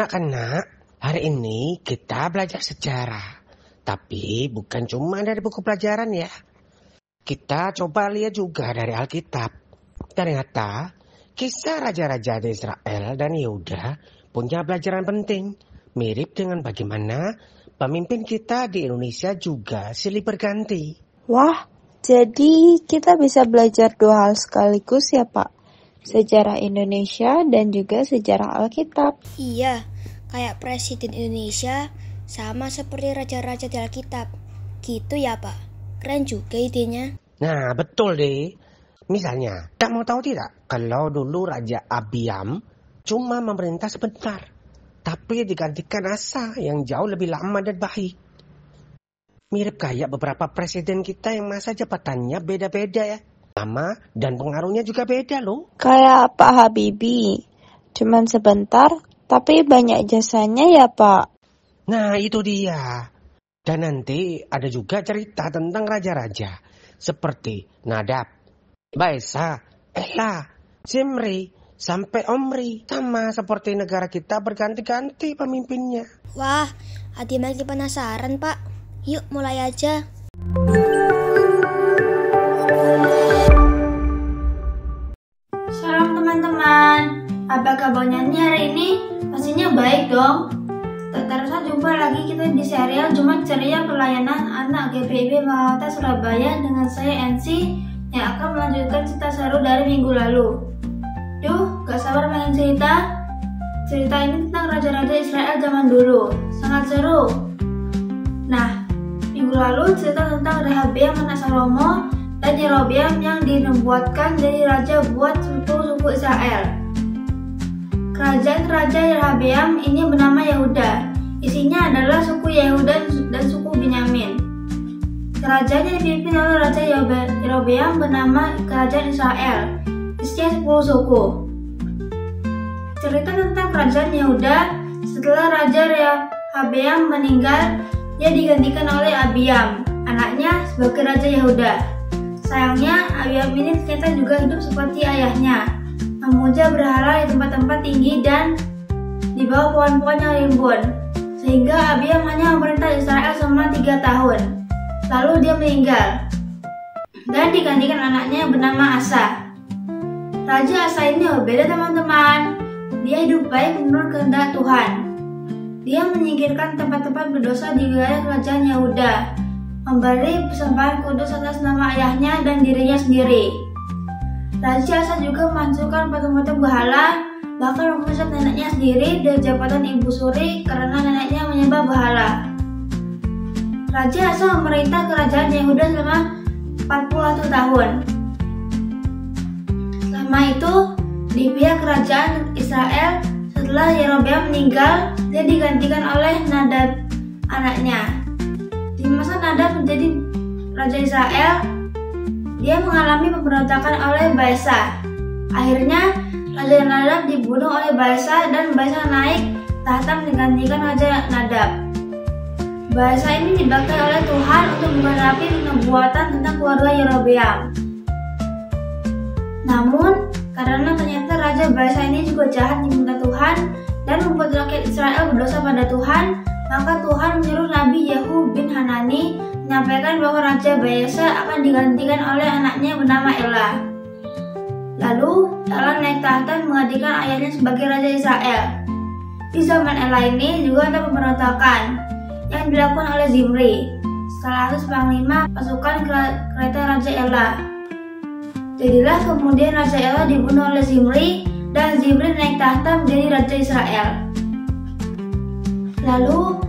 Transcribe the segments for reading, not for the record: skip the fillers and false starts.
kan nak, hari ini kita belajar sejarah. Tapi bukan cuma dari buku pelajaran ya. Kita coba lihat juga dari Alkitab. Ternyata kisah raja-raja di Israel dan Yehuda punya pelajaran penting. Mirip dengan bagaimana pemimpin kita di Indonesia juga silih berganti. Wah, jadi kita bisa belajar dua hal sekaligus ya Pak? Sejarah Indonesia dan juga sejarah Alkitab. Iya, kayak Presiden Indonesia sama seperti raja-raja di Alkitab. Gitu ya Pak? Keren juga idenya. Nah, betul deh. Misalnya, tak mau tahu tidak? Kalau dulu Raja Abiam cuma memerintah sebentar. Tapi digantikan Asa yang jauh lebih lama dan baik. Mirip kayak beberapa presiden kita yang masa jabatannya beda-beda ya. Lama dan pengaruhnya juga beda loh. Kayak Pak Habibie, cuman sebentar tapi banyak jasanya ya Pak. Nah itu dia. Dan nanti ada juga cerita tentang raja-raja. Seperti Nadab, Baesa, Ela, Zimri, sampai Omri. Sama seperti negara kita berganti-ganti pemimpinnya. Wah, Adi makin penasaran Pak. Yuk mulai aja. Shalom teman-teman, apa kabarnya hari ini? Pastinya baik dong. Tak terasa jumpa lagi kita di serial Jumat Ceria Pelayanan Anak GPIB Maranatha Surabaya dengan saya NC yang akan melanjutkan cerita seru dari minggu lalu. Duh, gak sabar pengen cerita. Cerita ini tentang raja-raja Israel zaman dulu, sangat seru. Nah, minggu lalu cerita tentang Rehabeam anak Salomo dan Yerobeam yang dinubuatkan jadi raja buat suku Israel. Kerajaan Raja Rehabeam ini bernama Yehuda. Isinya adalah suku Yehuda dan suku Benyamin. Kerajaan yang dipimpin oleh Raja Yerobeam bernama Kerajaan Israel. Isinya 10 suku. Cerita tentang kerajaan Yehuda, setelah Raja Rehabeam meninggal, dia digantikan oleh Abiam, anaknya sebagai Raja Yehuda. Sayangnya, Abiam ini ternyata juga hidup seperti ayahnya, memuja berhala di tempat-tempat tinggi dan di bawah pohon-pohon yang rimbun, sehingga Abiam hanya memerintah Israel selama 3 tahun. Lalu dia meninggal, dan digantikan anaknya yang bernama Asa. Raja Asa ini berbeda teman-teman. Dia hidup baik menurut kehendak Tuhan. Dia menyingkirkan tempat-tempat berdosa di wilayah kerajaan Yehuda, memberi persembahan kudus atas nama ayahnya dan dirinya sendiri. Raja Asa juga menghancurkan patung-patung berhala, bahkan memecat neneknya sendiri dari jabatan ibu suri karena neneknya menyembah berhala. Raja Asa memerintah kerajaan Yehuda selama 41 tahun. Selama itu, di pihak kerajaan Israel, setelah Yerobeam meninggal, dia digantikan oleh Nadab, anaknya. Di masa Nadab menjadi Raja Israel, dia mengalami pemberontakan oleh Baesa. Akhirnya, Raja Nadab dibunuh oleh Baesa dan Baesa naik tahta menggantikan Raja Nadab. Baesa ini dipakai oleh Tuhan untuk menggenapi nubuatan tentang keluarga Yerobeam. Namun, karena ternyata Raja Baesa ini juga jahat di mata Tuhan dan membuat rakyat Israel berdosa pada Tuhan, maka Tuhan menyuruh Nabi Yehu bin Hanani menyampaikan bahwa Raja Baesa akan digantikan oleh anaknya bernama Ela. Lalu, Ela naik tahta dan menggantikan ayahnya sebagai Raja Israel. Di zaman Ela ini juga ada pemberontakan yang dilakukan oleh Zimri, salah satu panglima pasukan kereta Raja Ela. Jadilah kemudian Raja Ela dibunuh oleh Zimri dan Zimri naik tahta menjadi Raja Israel. Lalu,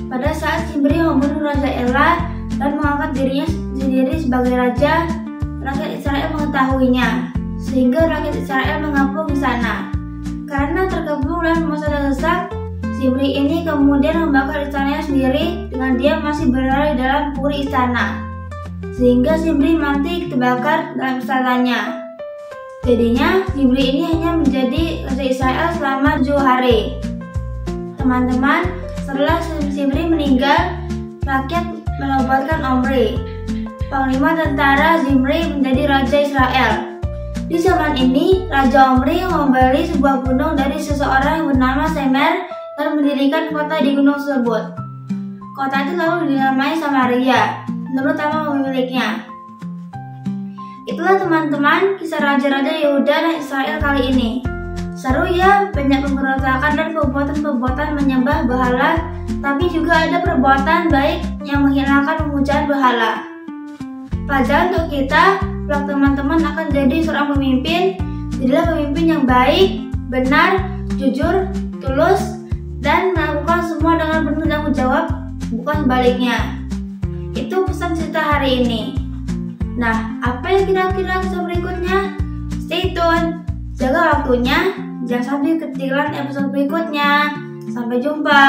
pada saat Zimri membunuh Raja Ela dan mengangkat dirinya sendiri sebagai raja, rakyat Israel mengetahuinya, sehingga rakyat Israel mengapung di sana. Karena terkepung dan masa terdesak, Zimri ini kemudian membakar istananya sendiri dengan dia masih berada di dalam puri istana, sehingga Zimri mati terbakar dalam istananya. Jadinya Zimri ini hanya menjadi Raja Israel selama 7 hari. Teman-teman, setelah Zimri meninggal, rakyat menobatkan Omri, panglima tentara Zimri, menjadi Raja Israel. Di zaman ini, Raja Omri membeli sebuah gunung dari seseorang yang bernama Semer dan mendirikan kota di gunung tersebut. Kota itu lalu dinamai Samaria menurut nama pemiliknya. Itulah teman-teman kisah raja-raja Yehuda dan Israel kali ini. Seru ya, banyak pemberontakan dan perbuatan-perbuatan menyembah berhala, tapi juga ada perbuatan baik yang menghilangkan pemujaan berhala. Pelajaran untuk kita, kalau teman-teman akan jadi seorang pemimpin, jadilah pemimpin yang baik, benar, jujur, tulus, dan melakukan semua dengan penuh tanggung jawab, bukan sebaliknya. Itu pesan cerita hari ini. Nah, apa yang kira-kira kisah berikutnya? Stay tune, jaga waktunya, jangan sampai ketinggalan episode berikutnya. Sampai jumpa.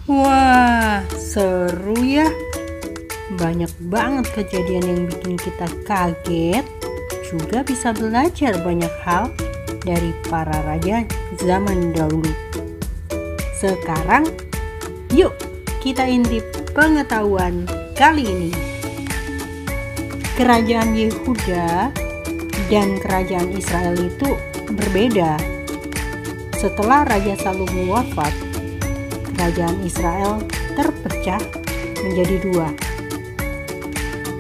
Wah, seru ya. Banyak banget kejadian yang bikin kita kaget. Juga bisa belajar banyak hal dari para raja zaman dahulu. Sekarang, yuk kita intip pengetahuan kali ini. Kerajaan Yehuda dan kerajaan Israel itu berbeda. Setelah Raja Salomo wafat, kerajaan Israel terpecah menjadi dua.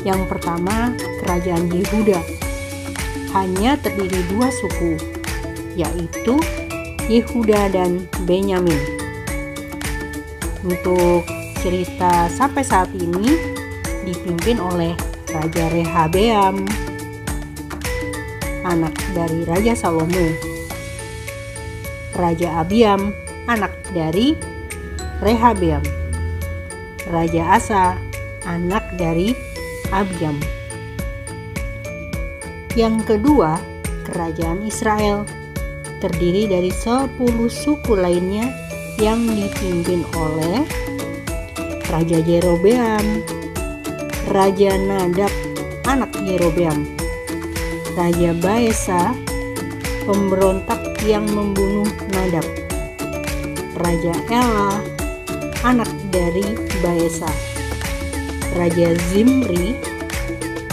Yang pertama, kerajaan Yehuda hanya terdiri dua suku, yaitu Yehuda dan Benyamin. Untuk cerita sampai saat ini dipimpin oleh Raja Rehabeam, anak dari Raja Salomo. Raja Abiam, anak dari Rehabeam. Raja Asa, anak dari Abiam. Yang kedua, kerajaan Israel terdiri dari 10 suku lainnya yang dipimpin oleh Raja Yerobeam, Raja Nadab, anak Yerobeam, Raja Baesa, pemberontak yang membunuh Nadab, Raja Ela, anak dari Baesa, Raja Zimri,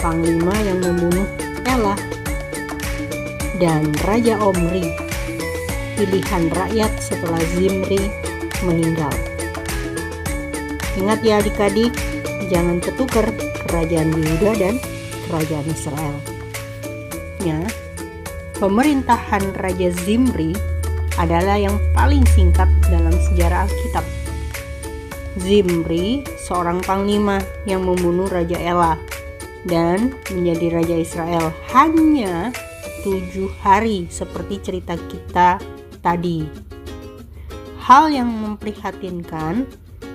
panglima yang membunuh Ela, dan Raja Omri, pilihan rakyat setelah Zimri meninggal. Ingat ya adik-adik, jangan ketukar kerajaan Yehuda dan kerajaan Israel. Ya, pemerintahan Raja Zimri adalah yang paling singkat dalam sejarah Alkitab. Zimri seorang panglima yang membunuh Raja Ela dan menjadi Raja Israel hanya 7 hari seperti cerita kita tadi. Hal yang memprihatinkan,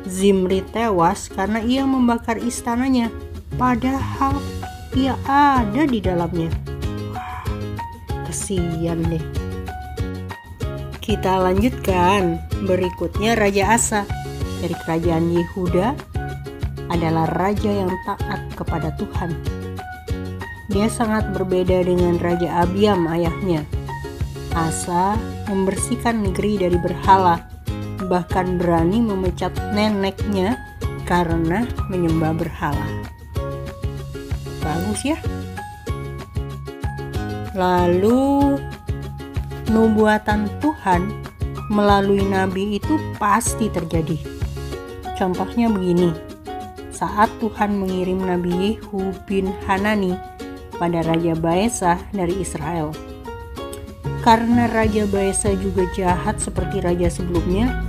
Zimri tewas karena ia membakar istananya, padahal ia ada di dalamnya. Wah, kesian deh. Kita lanjutkan. Berikutnya Raja Asa dari kerajaan Yehuda adalah raja yang taat kepada Tuhan. Dia sangat berbeda dengan Raja Abiam ayahnya. Asa membersihkan negeri dari berhala, bahkan berani memecat neneknya karena menyembah berhala. Bagus ya. Lalu nubuatan Tuhan melalui nabi itu pasti terjadi. Contohnya begini. Saat Tuhan mengirim Nabi Yehu bin Hanani pada Raja Baesa dari Israel. Karena Raja Baesa juga jahat seperti raja sebelumnya,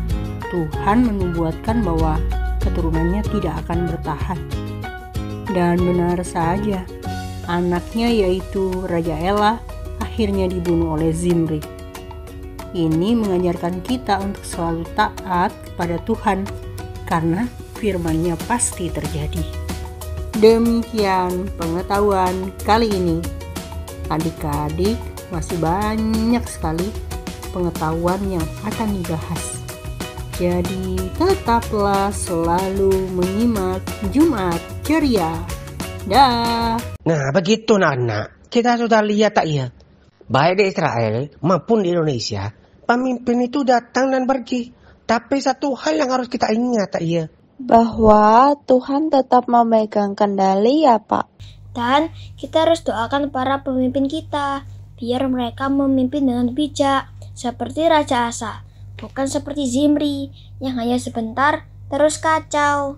Tuhan menubuatkan bahwa keturunannya tidak akan bertahan. Dan benar saja, anaknya yaitu Raja Ela akhirnya dibunuh oleh Zimri. Ini mengajarkan kita untuk selalu taat kepada Tuhan karena firman-Nya pasti terjadi. Demikian pengetahuan kali ini. Adik-adik, masih banyak sekali pengetahuan yang akan dibahas. Jadi tetaplah selalu menyimak Jumat Ceria. Dah. Nah, begitu anak-anak. Kita sudah lihat tak ya? Baik di Israel maupun di Indonesia, pemimpin itu datang dan pergi. Tapi satu hal yang harus kita ingat tak ya? Bahwa Tuhan tetap memegang kendali ya Pak. Dan kita harus doakan para pemimpin kita biar mereka memimpin dengan bijak, seperti Raja Asa, bukan seperti Zimri yang hanya sebentar terus kacau.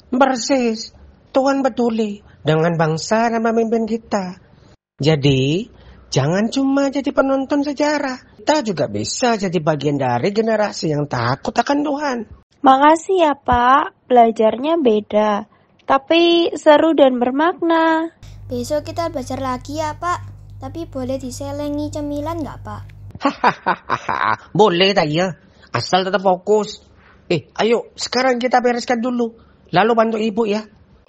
Persis, Tuhan peduli dengan bangsa dan pemimpin kita. Jadi, jangan cuma jadi penonton sejarah. Kita juga bisa jadi bagian dari generasi yang takut akan Tuhan. Makasih ya Pak, belajarnya beda, tapi seru dan bermakna. Besok kita belajar lagi ya Pak, tapi boleh diselengi cemilan nggak Pak? Hahaha, boleh tak ya? Asal tetap fokus. Ayo, sekarang kita bereskan dulu. Lalu bantu ibu ya.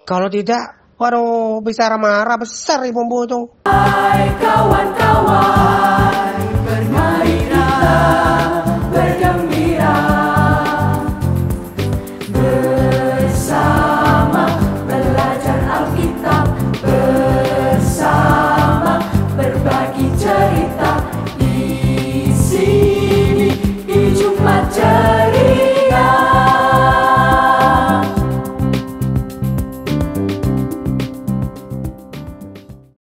Kalau tidak, waduh, bisa marah besar ibu itu. Hai kawan-kawan.